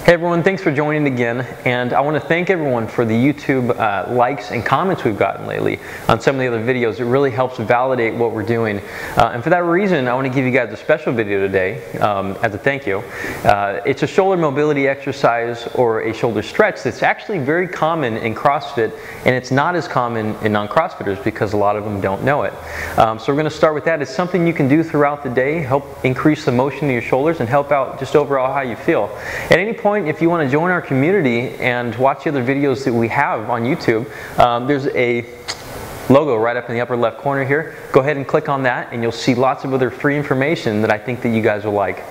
Hey everyone, thanks for joining again, and I want to thank everyone for the YouTube likes and comments we've gotten lately on some of the other videos. It really helps validate what we're doing, and for that reason I want to give you guys a special video today as a thank you. It's a shoulder mobility exercise or a shoulder stretch that's actually very common in CrossFit, and it's not as common in non-CrossFitters because a lot of them don't know it. So we're going to start with that. It's something you can do throughout the day, help increase the motion of your shoulders and help out just overall how you feel. At any point, if you want to join our community and watch the other videos that we have on YouTube, there's a logo right up in the upper left corner here. Go ahead and click on that and you'll see lots of other free information that I think that you guys will like.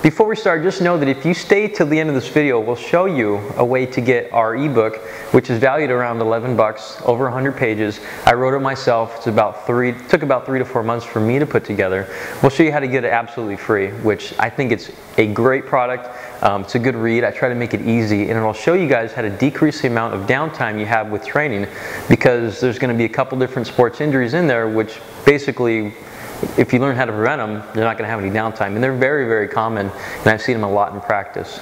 Before we start, just know that if you stay till the end of this video, we'll show you a way to get our ebook, which is valued around 11 bucks, over 100 pages. I wrote it myself. It took about 3 to 4 months for me to put together. We'll show you how to get it absolutely free, which I think it's a great product. It's a good read. I try to make it easy, and it'll show you guys how to decrease the amount of downtime you have with training, because there's going to be a couple different sports injuries in there, which basically, if you learn how to prevent them, you're not going to have any downtime. And they're very, very common, and I've seen them a lot in practice.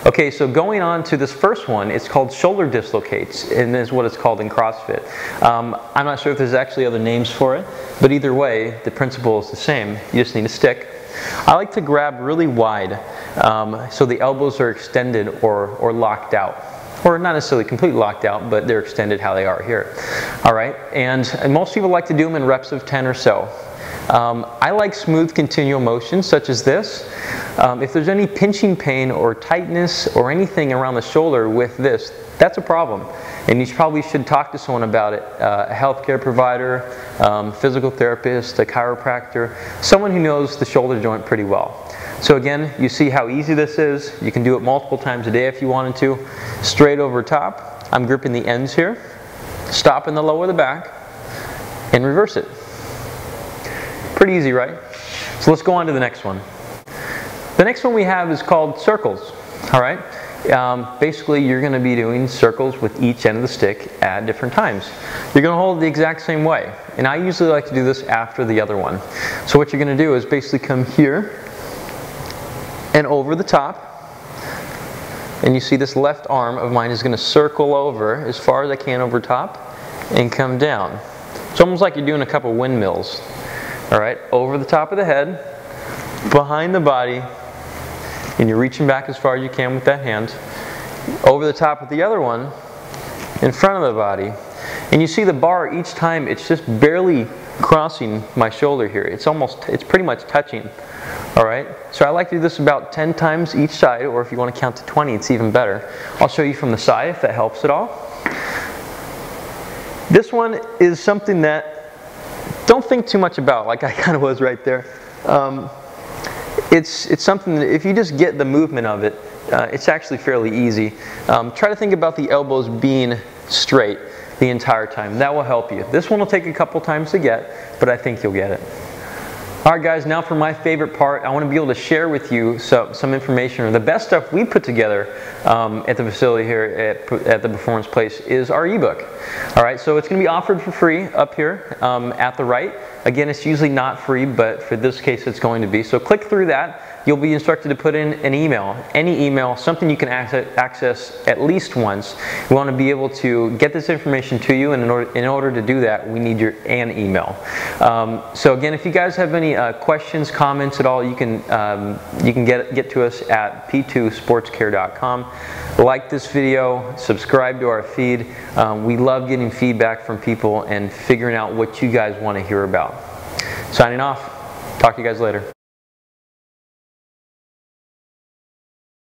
Okay, so going on to this first one, it's called shoulder dislocates, and is what it's called in CrossFit. I'm not sure if there's actually other names for it, but either way, the principle is the same. You just need a stick. I like to grab really wide, so the elbows are extended or locked out. Or not necessarily completely locked out, but they're extended how they are here. All right, and most people like to do them in reps of 10 or so. I like smooth continual motion such as this. If there's any pinching pain or tightness or anything around the shoulder with this, that's a problem, and you probably should talk to someone about it. A healthcare provider, physical therapist, a chiropractor, someone who knows the shoulder joint pretty well. So again, you see how easy this is. You can do it multiple times a day if you wanted to. Straight over top. I'm gripping the ends here. Stop in the lower of the back and reverse it. Pretty easy, right? So let's go on to the next one. The next one we have is called circles. All right. Basically, you're going to be doing circles with each end of the stick at different times. You're going to hold it the exact same way, and I usually like to do this after the other one. So what you're going to do is basically come here and over the top, and you see this left arm of mine is going to circle over as far as I can over top and come down. It's almost like you're doing a couple windmills. All right, over the top of the head, behind the body, and you're reaching back as far as you can with that hand. Over the top of the other one, in front of the body. And you see the bar each time, it's just barely crossing my shoulder here. It's pretty much touching. All right, so I like to do this about 10 times each side, or if you want to count to 20, it's even better. I'll show you from the side if that helps at all. This one is something that don't think too much about, like I kind of was right there. It's something that if you just get the movement of it, it's actually fairly easy. Try to think about the elbows being straight the entire time. That will help you. This one will take a couple times to get, but I think you'll get it. Alright guys, now for my favorite part, I want to be able to share with you some information, or the best stuff we put together at the facility here at the Performance Place is our ebook. Alright, so it's going to be offered for free up here at the right. Again, it's usually not free, but for this case it's going to be. So click through that. You'll be instructed to put in an email, any email, something you can access at least once. We want to be able to get this information to you, and in order to do that, we need an email. So again, if you guys have any questions, comments at all, you can get to us at p2sportscare.com. Like this video, subscribe to our feed. We love getting feedback from people and figuring out what you guys want to hear about. Signing off. Talk to you guys later.